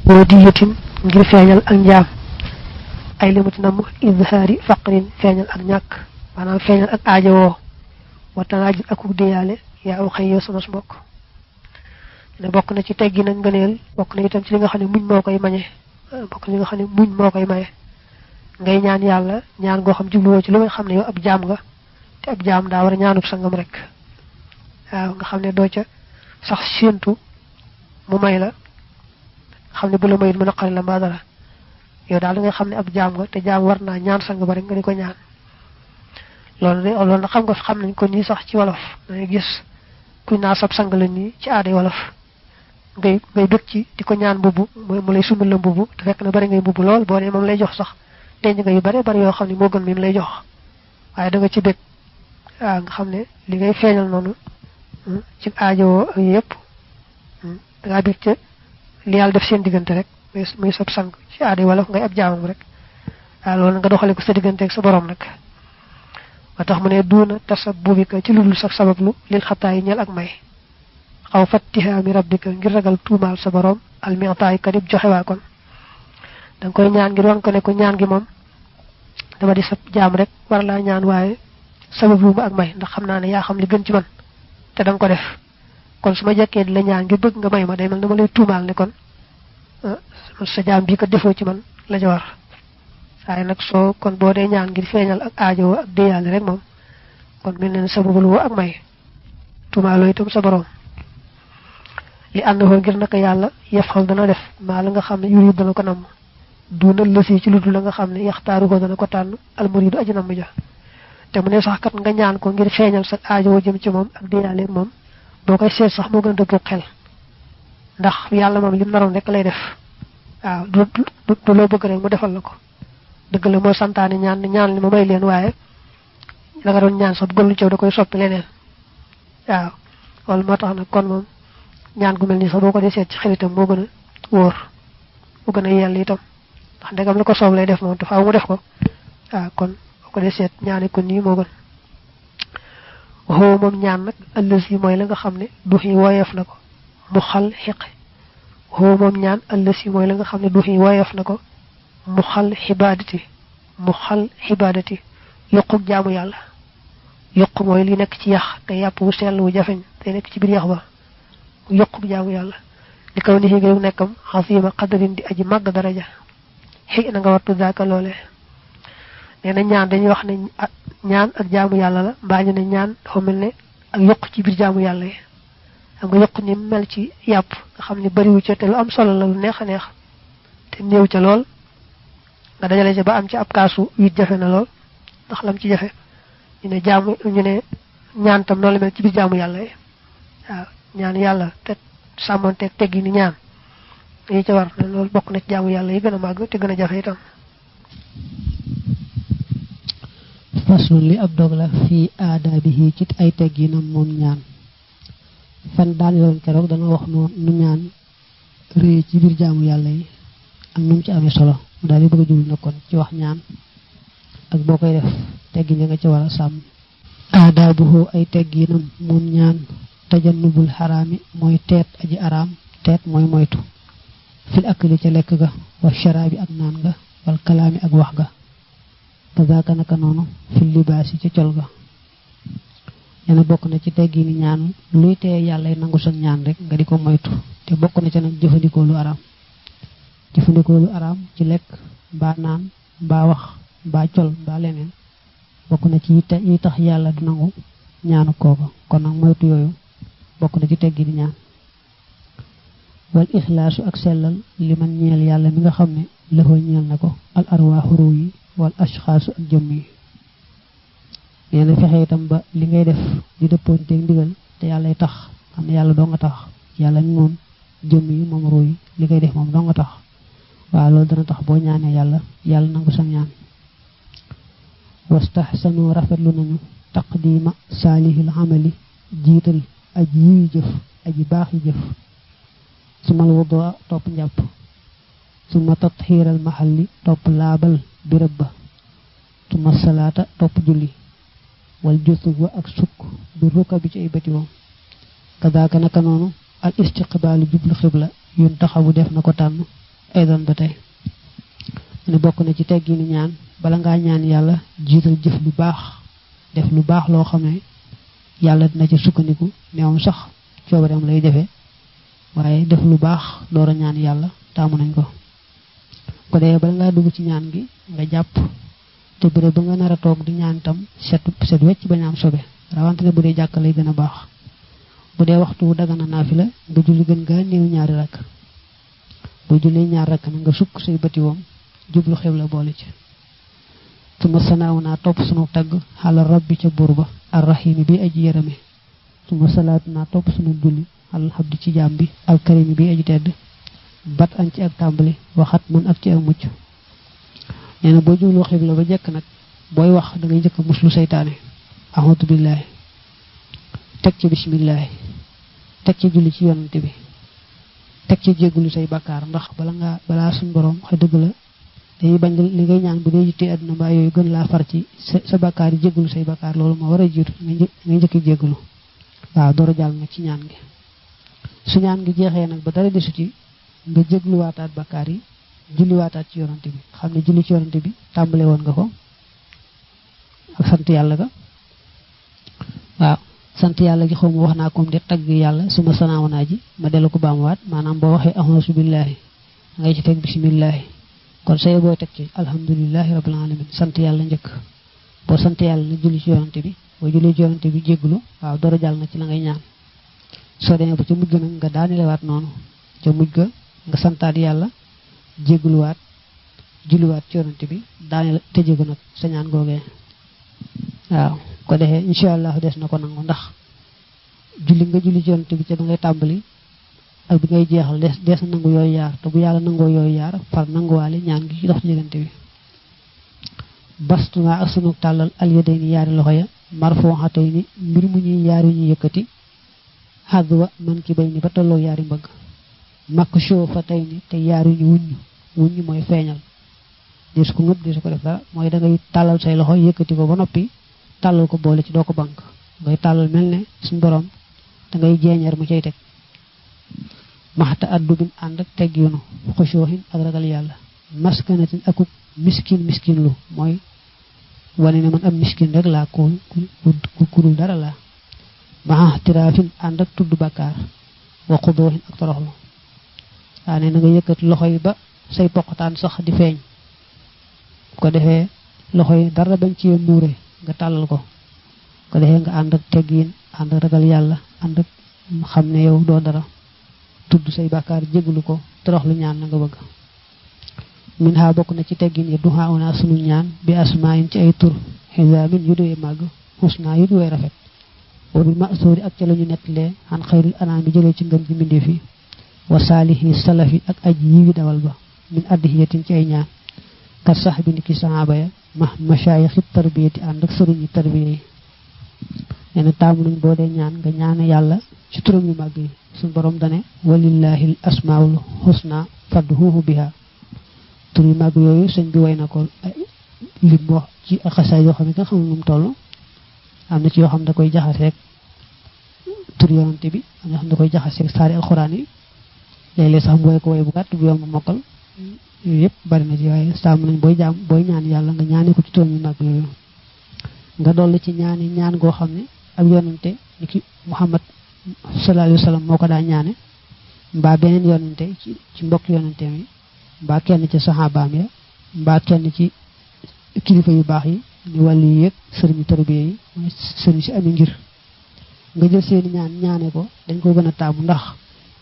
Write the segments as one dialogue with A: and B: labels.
A: ubodiyatin ngir feeñal ak njaam ay limuti nam izhaari faqrin feeñal ak ñàkk maanaam feeñal ak aajowoo watanaajul akuk déyaale yaa aw xëy yow sama mbokk ne bokk na ci teggi nag ngëneel bokk na itam ci li nga xam ne muñ moo koy mañe bokk na li nga xam ne muñ moo koy maye ngay ñaan yàlla ñaan goo xam jubluwoo ci lu may xam ne yow ab jaam nga te ab jaam daa war a ñaanub sangam rek waaw nga xam ne doo ca sax séentu mu may la xam ne bu la mayit mu naqari la mbaa dara yow daal da nga xam ne ab jaam nga te jaam war naa ñaan sang ba rek nga di ko ñaan loolu nag xam nañ ko nii sax ci wolof dangay gis kuñ naa sab sang la nii ci aaday wolof ngay bëgg ci di ko ñaan mbubb mu lay sumbal la mbubb te fekk na bari ngay mbubb lool boo ne moom lay jox sax denc nga yu bari yoo xam ne moo gën mi lay jox waaye da nga ci bëgg waaw nga xam ne li ngay feeñal noonu ci aajowoo ak yëpp da ngaa bëgg ca li yàlla def seen diggante rek muy sab sang ci aaday wolof ngay ab jaamam rek waaw loolu nga doxale ko sa diggante ak sa borom nag ba tax mu ne duuna tasabbubika ci ludul sax sabablu lil xataa yi ñeel ak may xaw fattihaami rabbika ngir ragal tuumaal sa borom almiataay kadib joxe waa kon danga koy ñaan ngir wan ko ne ko ñaan gi moom dama di sa jaam rek war laa ñaan waaye sabablu ma ak may ndax xam naa ne yaa xam li gën ci man te danga ko def kon su ma jekkee di la ñaan ngir bëgg nga may ma day mel dama lay tuumaal ne kon sa jaam bii ko defoo ci man la ca war waaye nag soo kon boo dee ñaan ngir feeñal ak aajo ak déyaale rek moom kon mel na ne sababul woo ak may tuumaaloo itam sa borom li ànd ko ngir naka yàlla yafal dana def maa la nga xam ne yurid dana ko namm duuna lësi ci ludul la nga xam ne yaxtaaru ko dana ko tànn almuridu aji namm ja te mu ne sax kat nga ñaan ko ngir feeñal sa aajo jëm ci moom ak déyaale moom boo koy seet sax moo gën a dëppoo xel ndax yàlla moom lim naroon rek lay def waaw du loo bëgg rek mu defal la ko dëgg la moo santaane ñaan li ma may leen waaye la nga doon ñaan sax bu gën lu caw da koy soppi leneen waaw loolu moo tax nag kon moom ñaan gu mel nii sax boo ko dee seet ci xel itam moo gën a wóor moo gën a yell itam ndax ndegam la ko soob lay def moom te faaw mu def ko waaw kon boo ko dee seet ñaane ko nii moo gën waxoo moom ñaan nag ëllësi mooy la nga xam ne duxi woyof na ko mu xal xiq waxoo moom ñaan ëllësi mooy la nga xam ne duxi woyof na ko mu xal xibaadati yokku jaamu yàlla yokku mooy li nekk ci yax te yàpp wu sell wu jafeñ te nekk ci biir yax ba yokku jaamu yàlla li kaw ni xéegi nekkam xasima qadarin di aji màgg daraja xëy na nga wattu daaka loole nee na ñaan dañuy wax ne ñaan ak jaamu yàlla la mbaa ñu ne ñaan dafa mel ne ak yokk ci biir jaamu yàlla yi xam nga yokk ni mel ci yàpp nga xam ne bariwu ca te lu am solo la lu neex a neex te néew ca lool nga dajale ca ba am ci ab kaasu wit jafe na lool ndax lam ci jafe ñu ne ñaan tam noonu la mel ci biir jaamu yàlla yi waaw ñaan yàlla te sàmmonteeg teggi ni ñaan yi ca war na loolu bokk na ci jaamu yàlla yi gën a màgg te gën a jafe itam
B: faslun li ab dog la fii aadaabihi ci ay tegginam moom ñaan fan daan yoon keroog dana wax nu ñaan rëy ci biir jaamu yàlla yi ak nu mu ci amee solo daal di bëgg a jul na kon ci wax ñaan ak boo koy def teggin nga ci war a sàmm aadaabuhu ay tegginam moom ñaan tajannubul xaraami mooy teet aji araam teet mooy moytu fil akli ca lekk ga wa sharaabi ak naan ga wal kalaami ak wax ga kazaaka naka noonu fil libaasi ca col ga ñene bokk na ci teggini ñaan luy teye yàlla nangu sa ñaan rek nga di ko moytu te bokk na ca nag jëfandikoo lu araam ci lekk mbaa naan mbaa wax mbaa col mbaa leneen bokk na ci yi tax yàlla du nangu ñaanu kooka kon nag moytu yooyu bokk na ci teggini ñaan wal ixlaasu ak sellal li man ñeel yàlla mi nga xam ne lëxoo ñeel na ko al arwaaxu ruu yi wal ashxaasu ak jëmm yi nee na fexe itam ba li ngay def di dëppoonteeg ndigal te yàllay tax xam ne yàlla doo nga tax yàlla mi moom jëmm yi moom ruu yi li ngay def moom doo nga tax waaw loolu dana tax boo ñaanee yàlla nangu sa ñaan wastaxsanu rafetlu nañu taqdiima saalihil amali jiital aji yuy jëf aji baax yi jëf sumal wudu topp njàpp suma tatxiiral maxalli topp laabal birëb ba suma salaata topp julli wal jusug wa ak sukk bi ruka bi ci ay bëti moom kadaaka naka noonu al istiqbaalu jublu xibla yun taxawu def na ko tànn ay doon ba tey ne bokk na ci teggini ñaan bala ngaa ñaan yàlla jiital jëf lu baax def lu baax loo xam ne yàlla dina ci sukkandiku neewam sax coobareem lay defee waaye def lu baax door a ñaan yàlla taamu nañ ko dee bala ngaa dugg ci ñaan gi nga jàpp te bëre ba nga nar a toog di ñaan tam set wecc bañ am sobe rawante ne bu dee jàkka lay gën a baax bu dee waxtu wu dagana naafila nga julli gën gaa néew ñaari rakk bu julli ñaar rakk na nga sukk say bëti woom jublu xibla boole ci suma sanaaw naa topp sunu tagg xala rabbi ca buur ba arrahimi bi aji yërëme suma salaatu naa topp sunu julli xalal xabdi ci jaam bi alkarimi bi aji tedd bat an ci ak tàmbali waxat man ak ci ak mucc nee na boo jublu xibla ba jekk nag booy wax da ngay njëkk muslu seytaane ahmadu billahi teg ci bismillahi teg ci julli ci yonante bi teg ci jéggulu say bakkaar ndax balaa suñ borom xëy dëgg la dañuy bañ li ngay ñaan bu dee yittee àdduna mbaa yooyu gën laa far ci sa bakkaar yi jéggulu say bakkaar loolu moo war a jiitu ngay njëkk jéggulu waaw door a jàll nag ci ñaan gi su ñaan gi jeexee nag ba dara desu ci nga jégluwaataat bakkaar yi julliwaataat ci yonante bi xam ne julli ci yonante bi tàmbale woon nga ko ak sant yàlla ga waaw sant yàlla gi xaw ma wax naa comme de tagg yàlla suma sanaawanaa ji ma dellu ko baamuwaat maanaam boo waxee ahonsu billahi ngay ci teg bismillahi kon say booy teg ci alhamdulilahi rabbil alamin sant yàlla njëkk boo sant yàlla na julli ci yonante bi boo julli ci yonante bi jégglu waaw door a jàll na ci la ngay ñaan soo demee ba ca mujj nag nga daanilewaat noonu ca mujj ga nga santaat yàlla jéggluwaat julliwaat ci yonante bi daanile tëjee ko nag sa ñaan googee waaw ko defee incha allah des na ko nangu ndax julli nga julli ci yonante bi ca ba ngay tàmbali ak bi ngay jeexal des na nangu yooyu yaar te bu yàlla nangoo yooyu yaar far nanguwaale ñaan gi ci dox ci diggante bi bastuna ak sunu tàllal alyadayni yaari loxo ya marfuhatayni mbir mu ñuy yaari ñu yëkkati xadwa man ki bay ni ba tolloo yaari mbëgg makshoofatayni te yaari ñu wuññu mooy feeñal des ko ngëb des ko def dara mooy da ngay tàllal say loxo yëkkati ko ba noppi tàllal ko boole ci doo ko bank ngay tàllal mel ne suñ borom da ngay jeeñeer mu cay teg maxta addubin ànd ak teg yunu xushoohin ak ragal yàlla maskanatin akuk miskin lu mooy wane ne man am miskin rek laa ku dul dara laa maa tiraafin ànd ak tudd bakkaar wa xudoohin ak toroxlu waa ne na nga yëkkati loxo yi ba say poqataan sax di feeñ ko defee loxo yi dara bañ ci muure nga tàllal ko defee nga ànd ak teggiin ànd ak ragal yàlla ànd ak xam ne yow doo dara tudd say bàkkaar jéglu ko toroxlu ñaan na nga bëgg min ha bokk na ci teggin yi duha una sunu ñaan bi asmaayin ci ay tur xisaamin yu doy màgg xusnaa yu doy rafet wa bil ma'suuri ak ca la ñu nettalee xan xayril anaami jëlee ci ngën ji mbindéef yi wa saalihi salafi ak aji yiwi dawal ba min addihiyatin ci ay ñaan kat sax bi niki sahaaba ya mashaayixi tarbiyati ànd ak sëriñi tarbiya yi nee na taamu nañ boo dee ñaan nga ñaan yàlla ci turam yu màgg yi suñu borom dane walillahi l asmaul husna fadhuhu biha tur yu màgg yooyu sëñ bi way na ko lim wax ci xasaay yoo xam ne nga xamul nu mu toll am na ci yoo xam da koy jaxaseeg tur yonante bi am na xam da koy jaxaseeg saari alxuraan yi léeg-léeg sax mu way ko way bu gàtt bu yomb mokkal yooyu yëpp bari na ci waaye sàmm nañ booy ñaan yàlla nga ñaane ko ci turam yu màgg yooyu nga dolli ci ñaan goo xam ne ab yonante ni ki Muhammad sallallahu alayhi wa sallam moo ko daa ñaane mbaa beneen yonante ci mbokk yonante mi mbaa kenn ci saxaabaam ya mbaa kenn ci kilifa yu baax yi ni wàllu yi yëg sëriñu tarbiya yi sëriñ si ami ngir nga jël seeni ñaane ko dañ ko gën a taamu ndax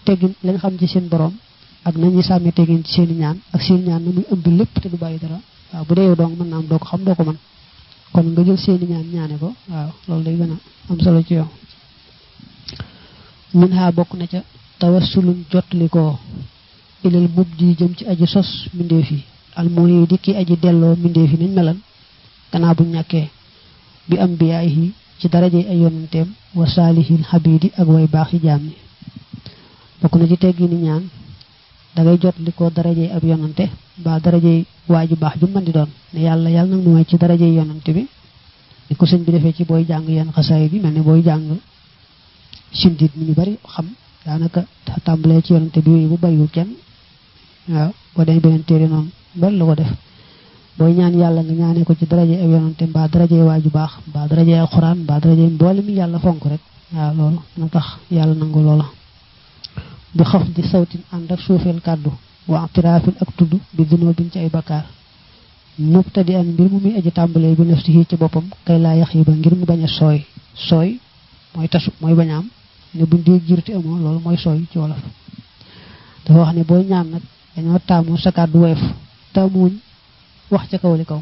B: teggin lañ xam ci seen borom ak nañu sàmmee teggin ci seeni ñaan ak seen ñaan na muy ëmb lépp te du bàyyi dara waaw bu dee yow dong mën naa am doo ko xam doo ko mën kon nga jël seeni ñaane ko waaw loolu day gën a am solo ci yow min ha bokk na ca tawassulun jottali ko ilal mubdi jëm ci aji sos mbindeef yi almuhi di ki aji delloo mbindeef yi nañ melan gannaaw bu ñàkkee bi ambiyaahi ci darajey ay yonanteem wa saalihin xabidi ak way baax yi jaam ñi bokk na ci teggi ni ñaan dangay jottali ko darajey ab yonante ba darajey waa ji baax ju mën di doon ne yàlla nag nu may ci darajey yonante bi ni ko sëñ bi defee ci booy jàng yenn xasaay bi mel ne booy jàng sindit mi ñu bari xam daanaka tàmbalee ci yonante bi yooyu bu bàyyiwul kenn waaw boo demee beneen téere noonu bari la ko def booy ñaan yàlla nga ñaanee ko ci daraje ak yonante mbaa daraje waaju baax mbaa daraje alxuraan mbaa daraje mboole mi yàlla fonk rek waaw loolu na tax yàlla nangu loola bi xaf di sawtin ànd ak suufeel kàddu wa atiraafin ak tudd bi dunoo biñ ci ay bakkaar mubtadi an mbir mu muy aji tàmbalee bi nafsihi ci boppam kay laa yax yi ba ngir mu bañ a sooy mooy tasu mooy bañ a am ne buñ dee jirti amoo loolu mooy sooy ci wolof dafa wax ne booy ñaan nag dañoo taamu sa kàddu woyof taamuwuñ wax ca kaw li kaw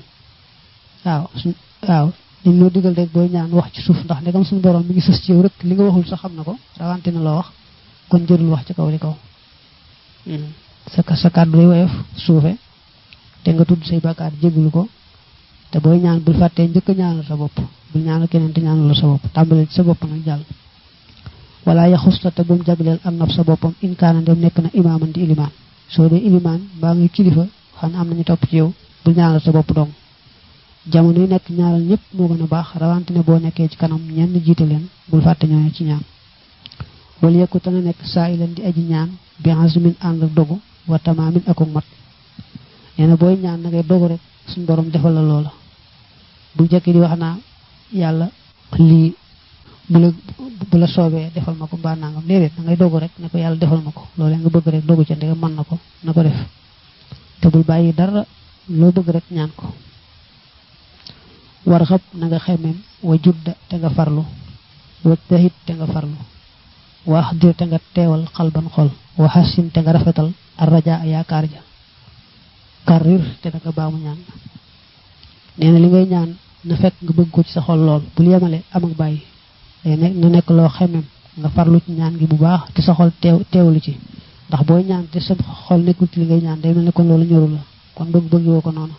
B: waaw dañ loo digal rek booy ñaan wax ci suuf ndax ndegam suñu borom mi ngi sës ci yow rek li nga waxul sax xam na ko rawante na loo wax kon jërul wax ca kaw li kaw sa kàddu day woyof suufe te nga tudd say bàkkaar jégalu ko te booy ñaan bul fàttee njëkk a ñaanal sa bopp bul ñaanal keneen te ñaanal la sa bopp tàmbalee ci sa bopp nag jàll wala yaxus la te bu mu jagleel am naf sa boppam inkaana ndem nekk na imaaman di ilimaan soo dee ilimaan mbaa ngay kilifa xam ne am nañu topp ci yow bul ñaanal sa bopp dong jamono yi nekk ñaanal ñëpp moo gën a baax rawante ne boo nekkee ci kanam ñenn jiite leen bul fàtte ñooñu ci ñaan wala yekku te na nekk saa yi leen di aji ñaan bi azmin ànd ak dogu wa tamaamin akuk mat nee na booy ñaan na ngay dogu rek suñ borom defal la loola bu jekki di wax naa yàlla lii bu la soobee defal ma ko mbaa nangam déedéet da ngay dogu rek ne ko yàlla defal ma ko loolee nga bëgg rek dogu ca ndege mën na ko na ko def te bul bàyyi dara loo bëgg rek ñaan ko war xab na nga xemeem wa judda te nga farlu wa tahit te nga farlu wa axdir te nga teewal xalban xol wa xasin te nga rafetal ar raja yaakaar ja karir te da nga baamu ñaan nee na li ngay ñaan na fekk nga bëgg ko ci sa xol lool bul yemale am ak bàyyi na nekk loo xemem nga farlu ci ñaan gi bu baax te sa xol teewlu ci ndax booy ñaan te sa xol nekkul ci li ngay ñaan day mel ne kon loolu ñorul la kon bëgg woo ko noonu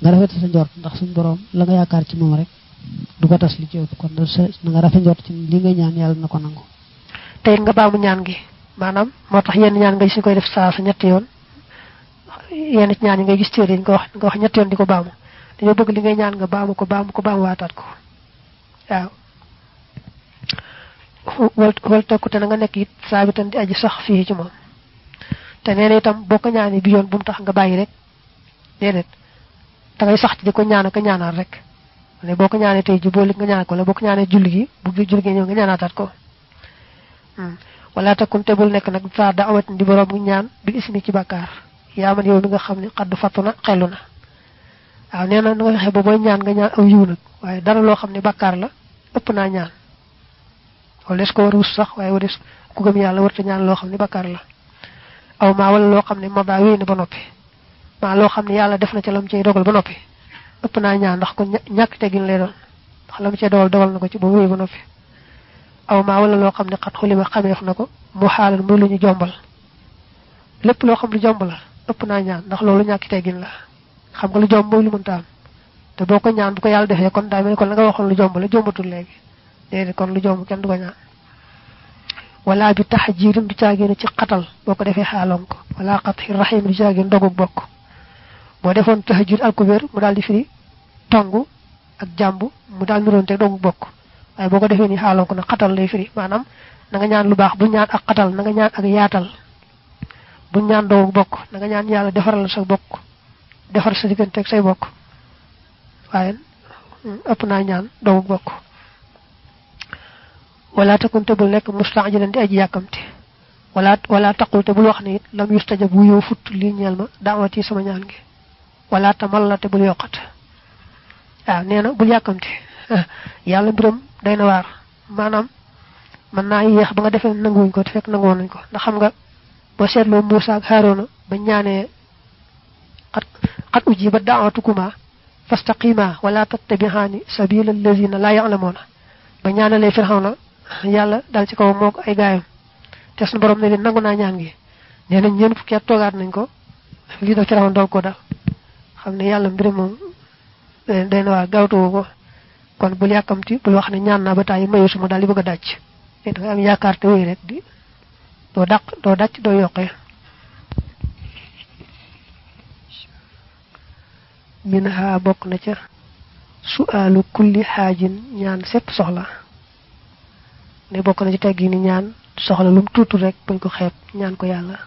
B: nga rafet sa njort ndax suñu borom la nga yaakaar ci moom rek du ko tas li ci ëpp kon na nga rafet njort ci li ngay ñaan yàlla na ko nangu
A: te it nga baamu ñaan gi maanaam moo tax yenn ñaan nga gis ñu koy def saa sa ñetti yoon yenn ci ñaan yi ngay gis téere yi nga wax ñetti yoon di ko baamu dañoo bëgg li ngay ñaan nga baamu waataat ko waaw wal tekkute na nga nekk it saa bi tam di aji sax fii ci moom te nee na itam boo ko ñaanee bi yoon bu mu tax nga bàyyi rek déedéet da ngay sax ci di ko ñaan ak ñaanaat rek ne boo ko ñaanee tey ji boole nga ñaan ko la boo ko ñaanee julli gi bu julli gi ñëw nga ñaanaataat ko wala takun te bul nekk nag saa da awatin di borom ngi ñaan bil ismi ci bàkkaar yaa man yow mi nga xam ne xaddu fattu na xellu na waaw nee na nga fexe ba booy ñaan nga ñaan aw yiw nag waaye dara loo xam ne bàkkaar la ëpp naa ñaan wala des ko war a wus sax waaye waris ku gëm yàlla warta ñaan loo xam ne bàkkaar la aw maa wala loo xam ne ma daa wéy na ba noppi maa loo xam ne yàlla def na ca lam cay dogal ba noppi ëpp naa ñaan ndax ko ñàkk teggin lay doon ndax lam cay dogal na ko ci ba wéy ba noppi aw maa wala loo xam ne xat xulima xameef na ko mu xaalal muy lu ñu jombal lépp loo xam lu jomb la ëpp naa ñaan ndax loolu ñàkk teggin la xam nga lu jomb mooy lu mënta am te boo ko ñaan bu ko yàlla defee kon daa mel kon la nga waxoon lu jomb la jombatul léegi déedéet kon lu jomb kenn du ko ñaan wala bi tax jiirim du caagéen ci xatal boo ko defee xaaloon ko wala xatxi rahim du caagéen dogug bokk boo defoon tax jiir alkubeer mu daal di firi tongu ak jàmb mu daal niroon te dogug bokk waaye boo ko defee ni xaaloon ko nag xatal lay firi maanaam na nga ñaan lu baax bu ñaan ak xatal na nga ñaan ak yaatal bu ñaan dogug bokk na nga ñaan yàlla defaral sa bokk defar sa diggante ak say bokk waaye ëpp naa ñaan dogug bokk wala takun te bul nekk mustaajilan di aji yàkkamte wala taqul te bul wax ne it lam yustajab wu yow fut lii ñeel ma daawati sama ñaan gi wala tamal la te bul yokkat waaw nee na bul yàkkamte yàlla mbiram day na waar maanaam mën naa yéex ba nga defee nanguwuñ ko te fekk nanguwoon nañ ko ndax xam nga boo seetloo Muusaa ak Haaroona ba ñaanee xat ujiba da'watukuma fastaqima wala tattabi'ani sabila allazina la ya'lamuna ba ñaanalee Firawna yàlla dal ci kaw moo ko ay gaayam te suñu borom ne leen nangu naa ñaan gi nee nañ ñeen fukki at toogaat nañ ko lii dal Firawna doog ko dal xam ne yàlla mbir moom day na waa gaawtuwu ko kon bul yàkkamti bul wax ne ñaan naa ba tàyyi mayu suma daal di bëgg a dàcc da nga am yaakaar te wéy rek di doo dàcc doo yokkee min ha bokk na ca su'aalu kulli xaajin ñaan sépp soxla ne bokk na ci teggi ni ñaan soxla lum tuutu rek buñ ko xeeb ñaan ko yàlla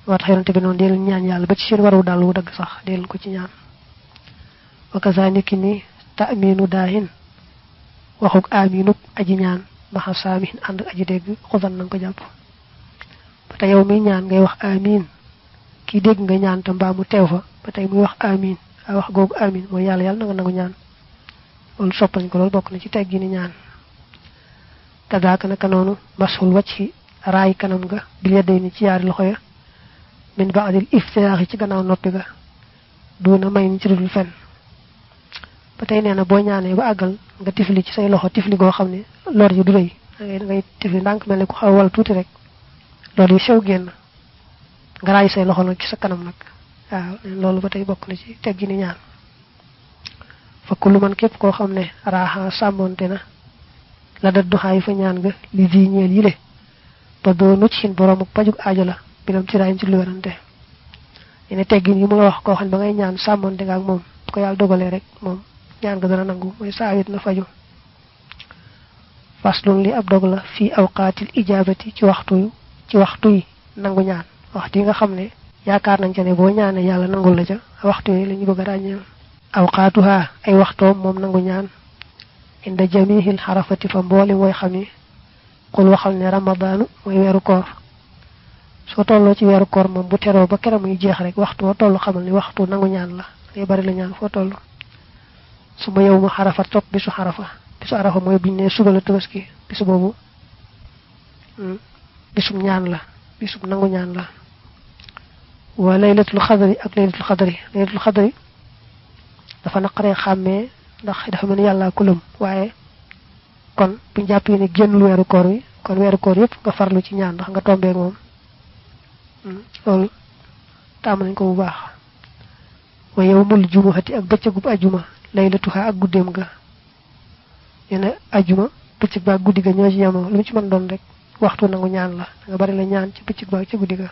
A: wa tax yonante bi non del ñaan yalla ba ci seen waru dalu deug sax del ko ci ñaan wa kazalika ni ta'minu dahin waxuk aminu aji ñaan ba xasamihin and aji deg xuzan nang ko japp ba tay yow mi ñaan ngay wax amin ki deg nga ñaan tam ba mu tew fa ba tay muy wax amin a wax gog amin mo yalla yalla nga nangu ñaan lol soppal ko lol bokk na ci teggi ni ñaan kadaka naka nonu masul wacci raay kanam nga bil yaday ni ci yaari loxo ya min ba'dil iftiraax ci gannaaw noppi ga doona may ni ci dul fen batay neena bo ñaané ba agal nga tifli ci say loxo tifli go xamni lor yu du reuy ngay tifli ndank melni ku xawal tuti rek lor yu sew genn nga raay say loxo nak ci sa kanam nak waaw lolu batay bokk na ci teggi ni ñaan fa kullu man kep ko xamne raha samonté na la daddu xay fa ñaan nga li di ñeel yile ba do nu ci borom ak pajuk aajo la bilam ci raay ci lu werante ene teggin yi mu la wax ko xam ba ngay ñaan samonté nga ak mom ko yalla dogalé rek mom ñaan nga dana nangu moy saawit na faju faslun li ab dogla fi awqatil ijabati ci waxtu yi nangu ñaan waxtu yi nga xamne yaakar nañ ci ne bo ñaané yalla nangul la ca waxtu yi lañu bëgg rañé awqatuha ay waxto mom nangu ñaan inda jamihil harafati fa mboli moy xami qul waxal ne ramadanu moy wéru koor so tollo ci wéru koor mom bu téro ba kéram muy jeex rek waxtu tollu xamal ni waxtu nangu ñaan la ngay bari la ñaan fo tollu suma yow mu harafa top bisu arafa moy buñ né suba la tabaski bisu bobu bisu ñaan la bisu nangu ñaan la wa laylatul qadri ak laylatul qadri dafa naqare xamé ndax dafa mëna yalla kulum waye kon bu jappé ni genn wéru koor wi kon wéru koor yépp nga farlu ci ñaan ndax nga tombé mom lol tam nañ ko bu baax wa yawmul jumu'ati ak bëccëgu aljuma laylatuha ak guddem ga yene aljuma bëccëg ba guddi ga ñoo ci yamo lu ci mën doon rek waxtu nangu ñaan la nga bari la ñaan ci bëccëg ba ci guddi ga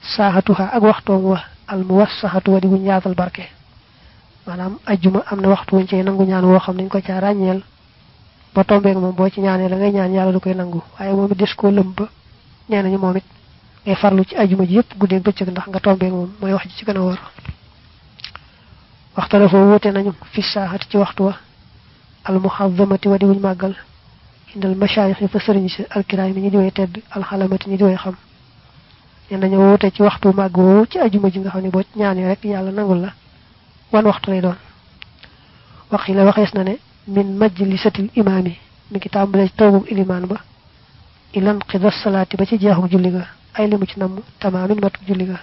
A: saahatuha ak waxtoom wa al muwassahatu wa di buñ yaatal barke manam aljuma amna waxtu wuñ ci nangu ñaan wo xam nañ ko ca rañel ba tombe ak mom bo ci ñaané la ngay ñaan yalla du koy nangu waye momi des ko lemb ñenañu momit ngay farlu ci aljuma ji yépp guddé bëccëg ndax nga tombe ak mom moy wax ci gëna wor waxtala fo woté nañu fi saahati ci waxtu wa al muhazzamati wa di buñ magal indal mashayikh fa serigne ci al kiram ñi di way tedd al halamati ñi di way xam ñen dañu woté ci waxtu mag wo ci aljuma ji nga xamni bo ñaané rek yalla nangul la wan waxtu lay doon waxila waxes na ne min majlisatil imami mi ki tambale togu iliman ba ilan qida salati ba ci jeexu julli ga ay limu ci nam tamamin mat julli ga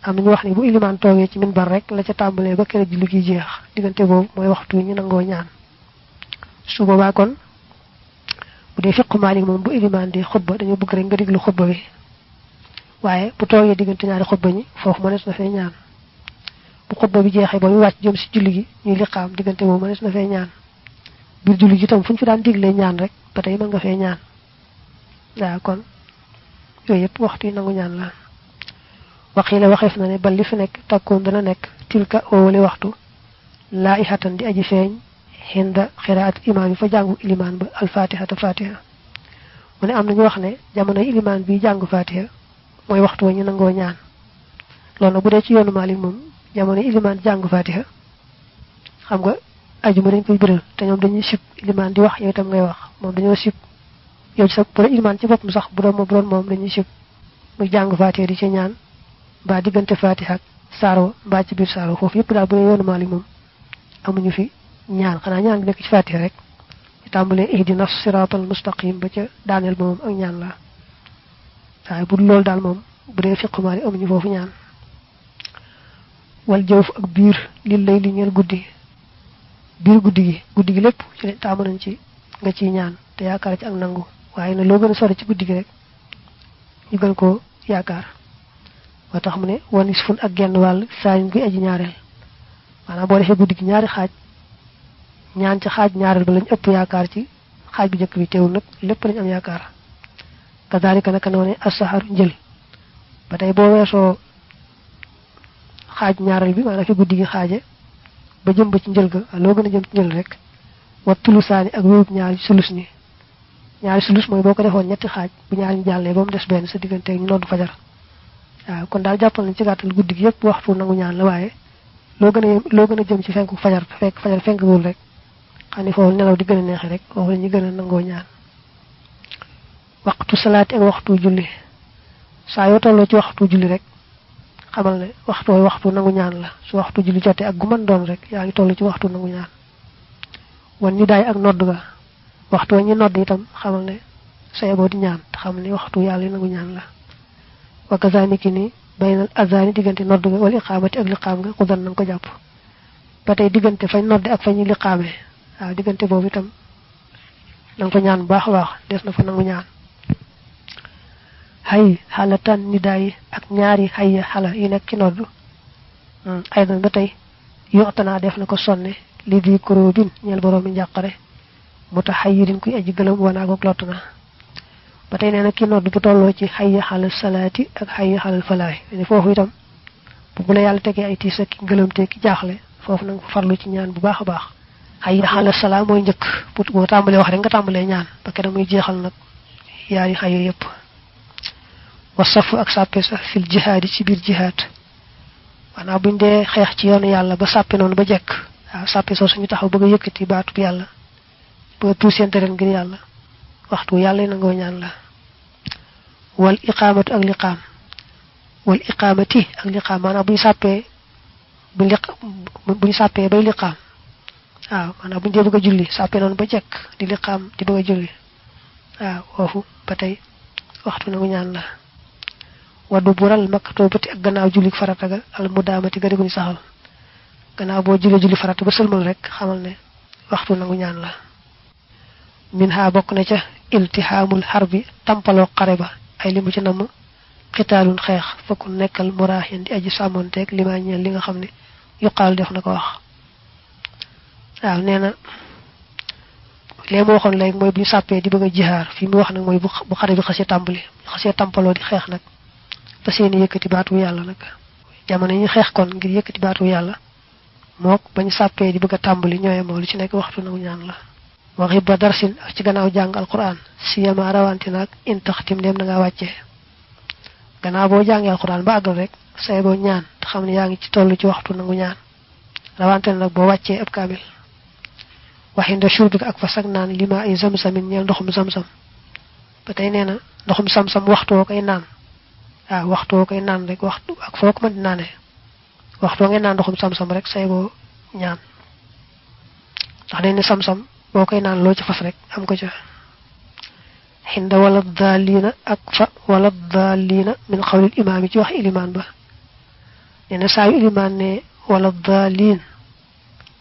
A: am ñu wax ni bu iliman toge ci minbar rek la ca tambale ba kere julli gi jeex digante bobu moy waxtu ñu nango ñaan su boba kon bu dé fiqhu malik mom bu iliman di khutba dañu bëgg rek nga diglu khutba bi waye bu toge digante ñaari khutba ñi fofu mënes na fay ñaan bu khutba bi jeexé ba ñu wacc jëm ci julli gi ñuy liqam digante mo mënes na fay ñaan bir julli gi tam fuñ fi daan diglé ñaan rek batay ma nga fay ñaan da kon yoy yep waxtu nangu ñaan la waxila waxef na ne bal li fi nek takkoon dana nek tilka o wali waxtu la ihatan di aji feñ hinda qiraat imam fa jangu iliman ba al fatiha ta fatiha mu ne am nañu wax ne jamono iliman bi jangu fatiha moy waxtu ñu nango ñaan loolu bu dé ci yoonu malik mom jamono iliman jangu fatiha xam nga aljuma dañ koy bëral te ñom dañuy sip iliman di wax yow tam ngay wax mom dañoo sip yow ci sa bu iliman ci bopum sax bu doon mom dañuy sip muy jangu fatiha di ci ñaan ba digënté fatiha saro ba ci bir saro fofu yépp daal bu yoonu malik mom amuñu fi ñaan xana ñaan nek ci fatiha rek tambalé ihdinas siratal mustaqim ba ca daanel mom ak ñaan la tay bu lool daal mom bu dé fiqhu malik amuñu fofu ñaan wal jawf ak bir lil lay li ñeel guddi bir guddi gi lepp ci taamu nañ ci nga ci ñaan te yaakar ci ak nangu waye na lo gëna sori ci guddi gi rek ñu gën ko yaakar wa tax mu ne wanis fun ak genn wal sañ gi aji ñaarel manam bo defé guddi gi ñaari xaaj ñaan ci xaaj ñaarel ba lañ ëpp yaakar ci xaaj bi jëk bi teewul nak lepp lañ am yaakar kadalika nak noné as-saharu njël batay bo wesso xaaj ñaaral bi manam fi guddi gi xaaje ba jëm ba ci njël ga lo gëna jëm ci njël rek wa tulusani ak wépp ñaari sulus ni ñaari sulus moy boko defoon ñetti xaaj bu ñaari ñu jallé bam dess ben sa digënté ñu noddu fajar kon daal jàppal nañ ci gàttal guddi gi yëpp waxtu nangu ñaan la waaye loo gën a jëm ci fenku fajar fekk fajar fenk wul rek xam ne foofu nelaw di gën a neexe rek foofu la ñu gën a nangoo ñaan waxtu salaati ak waxtu julli saa yoo tolloo ci waxtu julli rek xamal ne waxtu nangu ñaan la su waxtu julli jotee ak gu mën doon rek yaa ngi toll ci waxtu nangu ñaan wan ñu daay ak nodd ga waxtu ñu nodd itam xamal ne sayeboo di ñaan te xam ne waxtu yàlla nangu ñaan la wa kazaniki ni baynal azani diggante nodd ga wala iqaamati ak liqaam nga xudan nanga ko jàpp ba tey diggante fañ nodde ak fañu liqaamee waaw diggante boobu itam nanga ko ñaan bu baax a baax des na fa nangu ñaan hay xalatan nidaay ak ñaari hay xala yi nekk ci nodd aydan ba tey yoxtanaa def na ko sonne li di korobin ñeel boroomi njàqare mu tax xayirin kuy aji gëlëm wanaa goog lott na ba tey nee na ki nodd bu tolloo ci xayya xalal salaati ak xayya xalal falaay ne foofu itam bu la yàlla tegee ay tiis ak ki gëlëmte ki jaaxle foofu nanga farlu ci ñaan bu baax a baax xayya xalal salaam mooy njëkk boo tàmbalee wax rek nga tàmbalee ñaan ba ke muy jeexal nag yaari xayya yépp wa safu ak sàppe sax fil jihaadi ci biir jihaad maanaam buñ dee xeex ci yoonu yàlla ba sàppe noonu ba jekk waaw sàppe soo suñu taxaw bëgg a yëkkati baatub yàlla bëgg a tuusente ren ngir yàlla waxtu yàlla nangoo ñaan la wal iqaamatu ak liqaam wal iqaamati ak liqaam maanaam buñ sàppee bay liqaam waaw maanaam buñ dee bëgg a julli sàppe noonu ba jekk di liqaam di bëgg a julli waaw foofu ba tey waxtu nangu ñaan la waddu bural maktubati ak gannaaw julli farata ga al mudaamati ga diguñ saxal gannaaw boo julli farata ba sëlmal rek xamal ne waxtu nangu ñaan la min ha bokk na ca iltihaamul xarbi tampaloo xare ba ay limu ci namm xitaalun xeex fakku nekkal muraaxin di aji sàmmonteeg li ma ñeel li nga xam ne yuqaal def na ko wax waaw nee na lee ma waxoon léegi mooy bu ñu sàppee di bëgg a jihaar fii mu wax nag mooy bu xare bi xasee tàmbali xasee tampaloo di xeex nag ba seeni yëkkati baatu yàlla nag jamono yi ñu xeex kon ngir yëkkati baatu yàlla mook bañ sàppee di bëgg a tàmbali ñooye moo lu ci nekk waxtu nangu ñaan la waxi ba darsin ak ci gannaaw jàng alquran siyama rawante naag in taxtim dem da ngaa wàccee gannaaw boo jàngee alquran ba àggal rek say boo ñaan te xam ne yaa ngi ci toll ci waxtu nangu ñaan rawante nag boo wàccee ab kaamil waxinda shurbi ak fa sag naan lima ay zamsamin ñeel ndoxum zamsam ba tey nee na ndoxum zamsam waxtu woo koy naan waaw waxtu woo koy naan rek waxtu ak foo ko mën di naanee waxtu woo ngay naan ndoxum zamsam rek say boo ñaan ndax dañ ne zamsam boo koy naan loo ci fas rek am ko ca xinda wala daalina ak fa wala daalina min xawlil imaam yi ci wax ilimaan ba nee na saa yu ilimaan ne wala daalin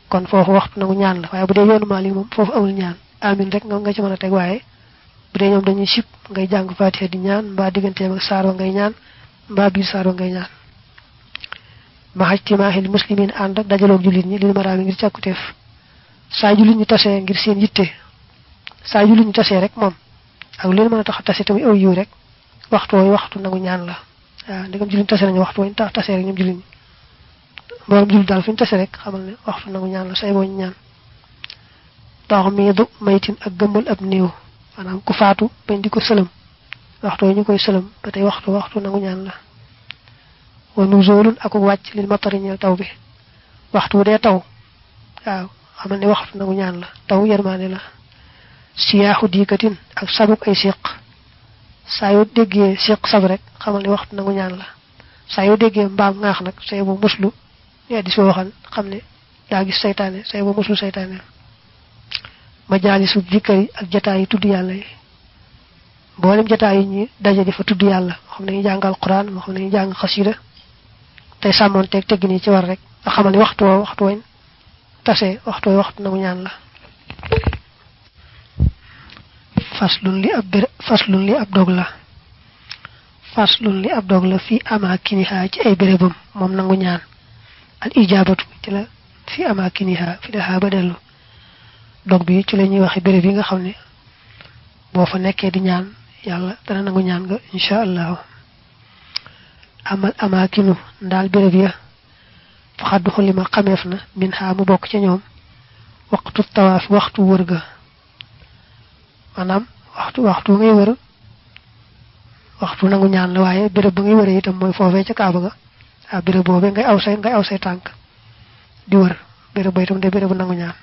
A: kon foofu waxtu nangu ñaan la waaye bu dee yoonu maali moom foofu amul ñaan amin rek nga ci mën a teg waaye bu dee ñoom dañuy sib ngay jàng fatiha di ñaan mbaa digganteem ak saar wa ngay ñaan mbaa biir saar wa ngay ñaan maxajtimaaxil muslimin ànd ak dajaloog jullit ñi lil maraami ngir càkkuteef saa jullit ñi tasee ngir seen yitte saa jullit ñi tasee rek moom ak leen mën a tax a tase tamit aw yiw rek waxtu wooyu waxtu nangu ñaan la waaw ndegam jullit ñi tase nañu waxtu wooyu tax tasee rek ñoom jullit ñi mboolem jullit daal fi ñu tase rek xamal ne waxtu nangu ñaan la say boo ñu ñaan tax miidu maytin ak gëmmal ab néew maanaam ku faatu bañ di ko sëlëm waxtu wooyu ñu koy sëlëm ba tey waxtu nangu ñaan la wa nuzulun ak wàcc lil matari ñeel taw bi waxtu wu dee taw waaw xamal ne waxtu nangu ñaan la taw yermaane la siyaaxu diikatin ak sabuk ay siq saa yoo déggee siq sab rek xamal ne waxtu nangu ñaan la saa yoo déggee mbaam ŋaax nag say bu muslu ne di soo waxan xam ne yaa gis saytaane say bu muslu saytaane majaalisu dikkari ak jataay yi tudd yàlla yi mboolem jataay yi ñi daje di fa tudd yàlla moo xam ne ñu jàng alquran moo xam ne ñu jàng xasida tey sàmmoonteeg teggin yi ci war rek nga xamal ne waxtu wañ tase waxtu nangu ñaan la faslun li ab dog la fi amakiniha ci ay bérébam moom nangu ñaan al ijabatu ci la fi amakiniha fi daha ba dellu dog bi ci la ñuy waxe béréb yi nga xam ne boo fa nekkee di ñaan yàlla dana nangu ñaan nga insha allahu amal amakinu ndaal béréb ya fa xaddu xulima xameef na min ha mu bokk ca ñoom waxtu tawaaf waxtu wër ga maanaam waxtu ngay wër waxtu nangu ñaan la waaye béréb ba ngay wëree itam mooy foofee ca kaaba ga béréb boobee ngay aw say tànk di wër béréb ba itam de béréb bu nangu ñaan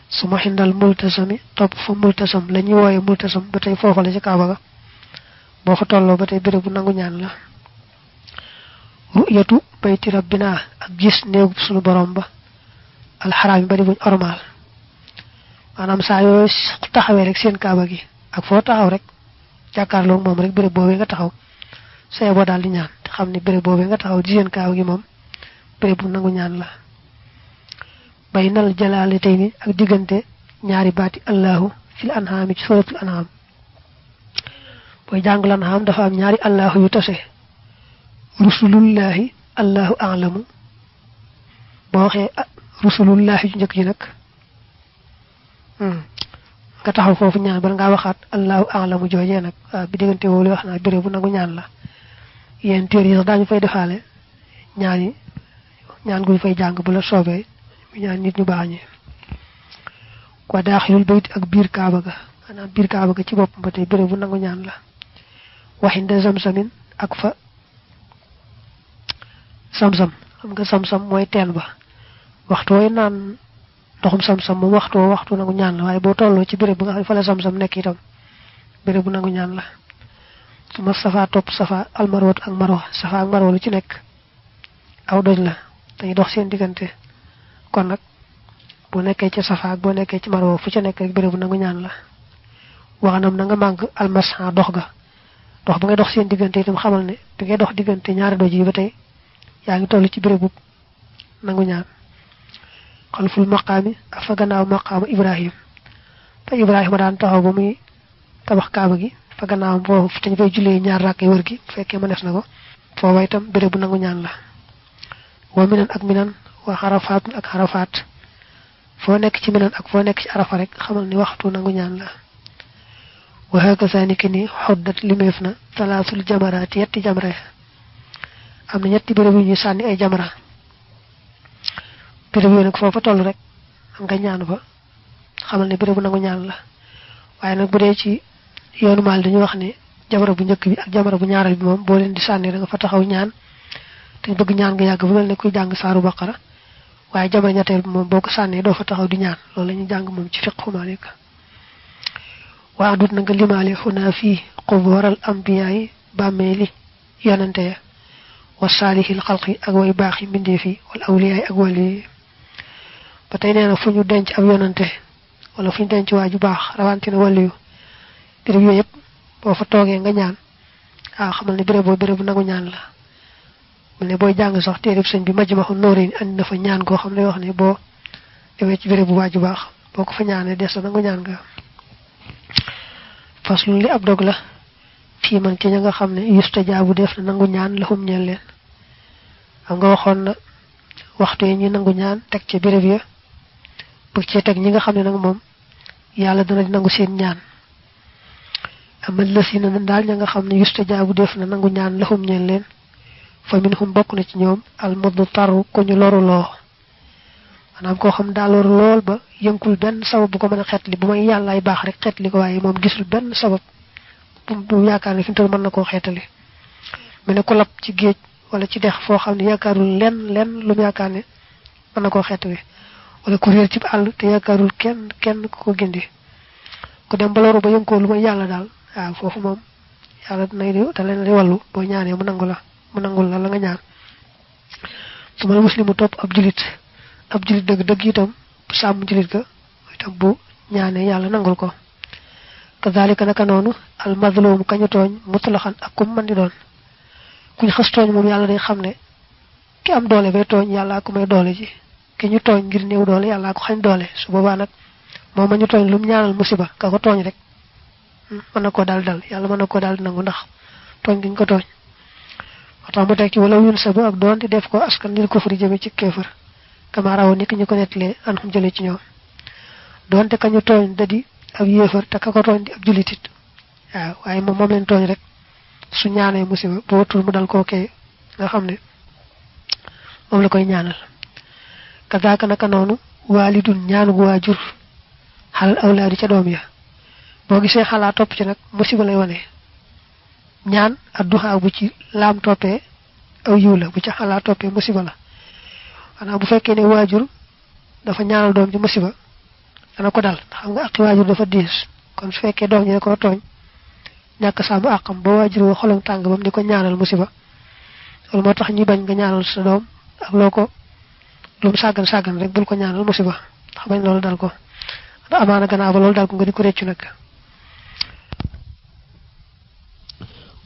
A: su ma xindal multasami topp fa multasam la ñuy wooye multasam ba tey foofa la ca kaaba ga boo fa tolloo ba tey béréb bu nangu ñaan la ru'yatu bayti rabbina ak gis néegu sunu borom ba alxaraam yi bari buñ ormaal maanaam saa yoo taxawee rek seen kaaba gi ak foo taxaw rek jàkkaarloo moom rek béréb boobee nga taxaw say boo daal di ñaan te xam ne béréb boobee nga taxaw di seen kaaba gi moom béréb bu nangu ñaan la bay nal jalaale tey ni ak diggante ñaari baati allahu fil an'am ci suratul an'am booy jàngul an'am dafa am ñaari allahu yu tase rusulullahi allahu a'lamu boo waxee rusulullahi ju njëkk ji nag nga taxaw foofu ñaan bala ngaa waxaat allahu a'lamu joojee nag bi diggante woowu wax naa béréb bu nangu ñaan la yéen téer yi sax daañu fay defaale ñaan guñ fay jàng bu la soobee ñaan nit ñu baax ñi wa daaxilul bayt ak biir kaaba ga maanaam biir kaaba ga ci boppam ba tey béréb bu nangu ñaan la waxinde zamzamin ak fa samsam xam nga samsam mooy teen ba waxtu wooy naan ndoxum samsam moom waxtu nangu ñaan la waaye boo tolloo ci béréb bu nga xam ne fa la samsam nekk itam béréb bu nangu ñaan la su ma safa topp safa almarwat ak marwa safa ak marwa lu ci nekk aw doj la dañuy dox seen diggante kon nag boo nekkee ci safa ak boo nekkee ci marwa fu ca nekk rek béréb bu nangu ñaan la waxanam na nga mànk almasha dox ga dox ba ngay dox seen diggante itam xamal ne bi ngay dox diggante ñaari doj yi ba tey yaa ngi toll ci béréb bu nangu ñaan xalful maqaami ak fa gannaaw maqaamu ibrahim fa ibrahima daan taxaw ba muy tabax kaaba gi fa gannaawam foofu te ñu fay jullee ñaar rakk wër gi bu fekkee mënees na ko foofa itam béréb bu nangu ñaan la wa minan ak minan wa xarafaat ak xarafaat foo nekk ci minan ak foo nekk ci arafa rek xamal ni waxtu nangu ñaan la wa hakaza ni ki ni xoddat limeef na talaasul jamaraat yetti jamra am na ñetti béréb yu ñuy sànni ay jamra béréb yooyu nag foofa toll rek nga ñaan fa xamal ne béréb bu nangu ñaan la waaye nag bu dee ci yoonu maal dañu wax ne jamra bu njëkk bi ak jamra bu ñaareel bi moom boo leen di sànni da nga fa taxaw ñaan te bëgg ñaan nga yàgg bu mel ne kuy jàng saaru baqara waaye jamra ñetteel bi moom boo ko sànnee doo fa taxaw di ñaan loolu la ñuy jàng moom ci fiqhu Maalik waa dut na nga limaale xunaa fii qubuural ambiyaa yi bàmmeeli yonante ya wa saalihil xalqi ak way baax yi mbindeef yi wala awliyaay ak wàlli yi ba tey nee na fu ñu denc ab yonante wala fu ñu denc waa ju baax rawantina wàlli yu béréb yooyu yëpp boo fa toogee nga ñaan xamal ne béréb boobu béréb bu nangu ñaan la mu ne booy jàng sax téereb sëñ bi Majmahun Nurayni andi na fa ñaan koo xam ne wax ne boo demee ci béréb bu waa ju baax boo ko fa ñaanee des na nangu ñaan nga faslu li ab dog la fii man ci ña nga xam ne yustajaabu def na nangu ñaan lahum ñeel leen xam nga waxoon na waxtu yi ñuy nangu ñaan teg ci béréb ya bëgg cee teg ñi nga xam ne nag moom yàlla dana di nangu seen ñaan amal la si na daal ña nga xam ne yustajaabu def na nangu ñaan lahum ñeel leen fa minhum bokk na ci ñoom al mudtaru ko ñu loru loo maanaam koo xam daa loru lool ba yënkul benn sabab bu ko mën a xetli bu may yàllaay baax rek xetli ko waaye moom gisul benn sabab bu yaakaar ne fi mu toll mën na koo xeetali mu ne ko lab ci géej wala ci dex foo xam ne yaakaarul lenn lu mu yaakaar ne mën na koo xeetali wala ku réer ci àll te yaakaarul kenn ku ko gindi ku dem ba loru ba yënkoo lu may yàlla daal waaw foofu moom yàlla da leen di wallu boo ñaanee mu nangul la nga ñaan su ma muslimu topp ab julit dëgg itam sàmm julit ga itam bu ñaanee yàlla nangul ko kazalika naka noonu al mazlum kañu tooñ mutlaxan ak kum mën di doon kuñ xës tooñ moom yàlla day xam ne ki am doole bay tooñ yàllaa ko may doole ji ki ñu tooñ ngir néew doole yàllaa ko xañ doole su boobaa nag moom ma ñu tooñ lu mu ñaanal musiba ka ko tooñ rek mën na koo daal dal yàlla mën na koo daal nangu ndax tooñ gi ñu ko tooñ tax mu teg ci wala yun sa ba ak doon di def ko askan lil kufri jëme ci kéefër kamarawo ni ki ñu ko nettalee an xum jële ci ñoom doonte kañu tooñ da di ab yéefar te ka ko tooñ di ab julitit waaw waaye moom leen tooñ rek su ñaanee musiba boo watul mu dal kookee nga xam ne moom la koy ñaanal kazaaka naka noonu waalidun ñaanu gu waajur xalal awlaadi ca doom ya boo gisee xalaa topp ci nag musiba lay wane ñaan adduha bu ci lam topé aw yiw la bu ci xala topé musiba la ana bu fekkee ne waajur dafa ñaanal doom ci musiba dana ko dal xam nga ak waajur dafa diis kon su fekkee doom ñi ko tooñ ñàkk sàmm àqam ba waajur wa xolam tàng bam di ko ñaanal musiba loolu moo tax ñi bañ nga ñaanal sa doom ak loo ko lu mu sàggan rek bul ko ñaanal musiba ndax bañ loolu dal ko amaana gannaaw ba loolu dal ko nga di ko réccu nag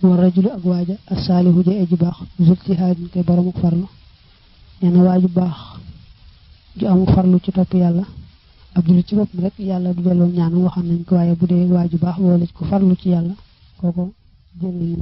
B: wa rajulu ak waaja as-saalihu ja aji baax zultihaadin koy borom ak farlu nee na waaju baax ju amul farlu ci topp yàlla ab jullit ci boppam rek yàlla du delloo ñaanam waxam nañ ko waaye bu dee waaju baax boole ko farlu ci yàlla kooko jël